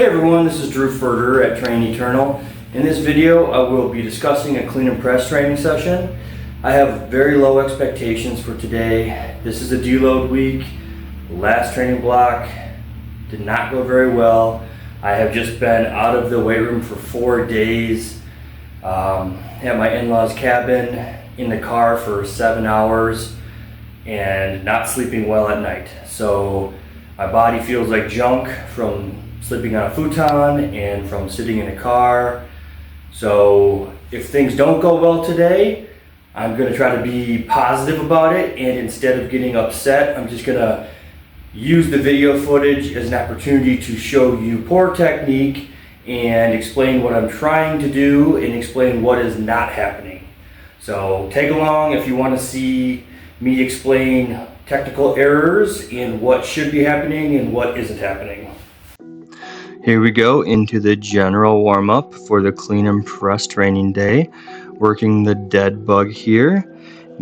Hey everyone, this is Drew Furter at Train Eternal. In this video, I will be discussing a clean and press training session. I have very low expectations for today. This is a deload week. Last training block did not go very well. I have just been out of the weight room for 4 days. At my in-laws cabin, in the car for 7 hours, and not sleeping well at night. So my body feels like junk from sleeping on a futon and from sitting in a car. So if things don't go well today, I'm going to try to be positive about it, and instead of getting upset, I'm just going to use the video footage as an opportunity to show you poor technique and explain what I'm trying to do and explain what is not happening. So take along if you want to see me explain technical errors and what should be happening and what isn't happening. Here we go into the general warm-up for the clean and press training day. Working the dead bug here,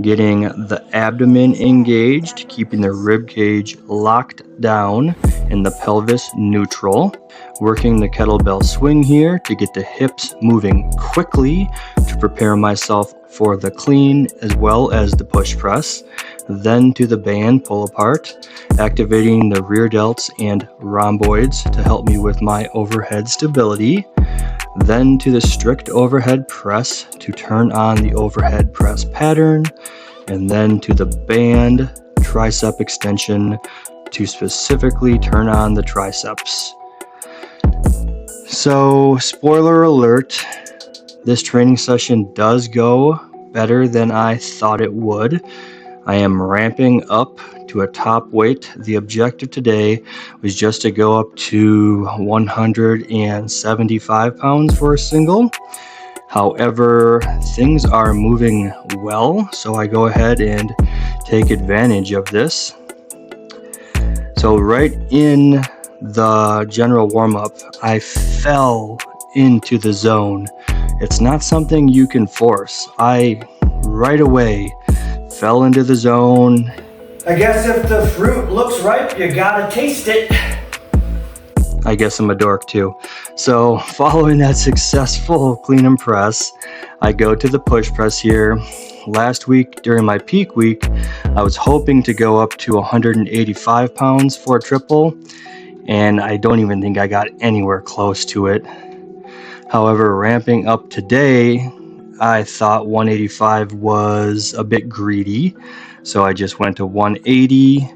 getting the abdomen engaged, keeping the rib cage locked down and the pelvis neutral. Working the kettlebell swing here to get the hips moving quickly to prepare myself for the clean as well as the push press. Then to the band pull apart, activating the rear delts and rhomboids to help me with my overhead stability. Then to the strict overhead press to turn on the overhead press pattern, and then to the band tricep extension to specifically turn on the triceps. So, spoiler alert, this training session does go better than I thought it would. I am ramping up to a top weight. The objective today was just to go up to 175 pounds for a single. However, things are moving well, so I go ahead and take advantage of this. So right in the general warm-up, I fell into the zone. It's not something you can force. I right away fell into the zone. I guess if the fruit looks ripe, you gotta taste it. I guess I'm a dork too. So following that successful clean and press, I go to the push press here. Last week during my peak week, I was hoping to go up to 185 pounds for a triple, and I don't even think I got anywhere close to it. However, ramping up today, I thought 185 was a bit greedy, so I just went to 180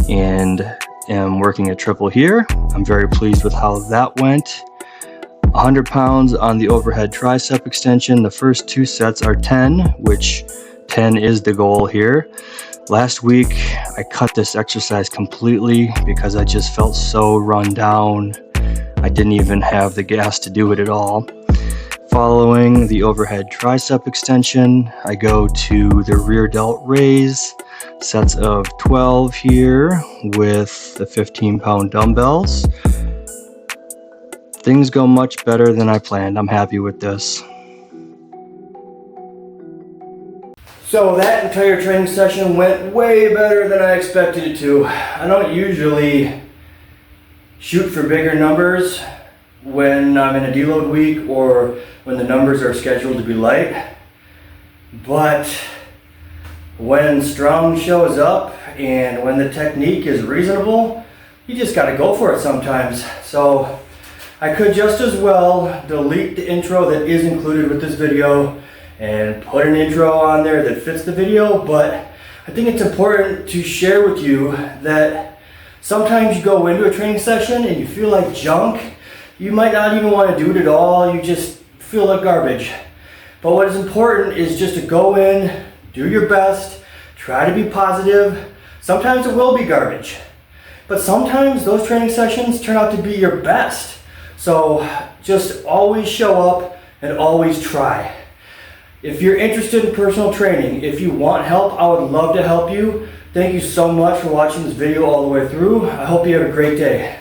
and am working a triple here. I'm very pleased with how that went. 100 pounds on the overhead tricep extension. The first 2 sets are 10, which 10 is the goal here. Last week, I cut this exercise completely because I just felt so run down. I didn't even have the gas to do it at all. Following the overhead tricep extension, I go to the rear delt raise, sets of 12 here with the 15-pound dumbbells. Things go much better than I planned. I'm happy with this. So that entire training session went way better than I expected it to. I don't usually shoot for bigger numbers when I'm in a deload week or when the numbers are scheduled to be light, but when strong shows up and when the technique is reasonable, you just got to go for it sometimes. So I could just as well delete the intro that is included with this video and put an intro on there that fits the video, but I think it's important to share with you that sometimes you go into a training session and you feel like junk. You might not even want to do it at all. You just feel like garbage. But what is important is just to go in, do your best, try to be positive. Sometimes it will be garbage, but sometimes those training sessions turn out to be your best. So just always show up and always try. If you're interested in personal training, if you want help, I would love to help you. Thank you so much for watching this video all the way through. I hope you have a great day.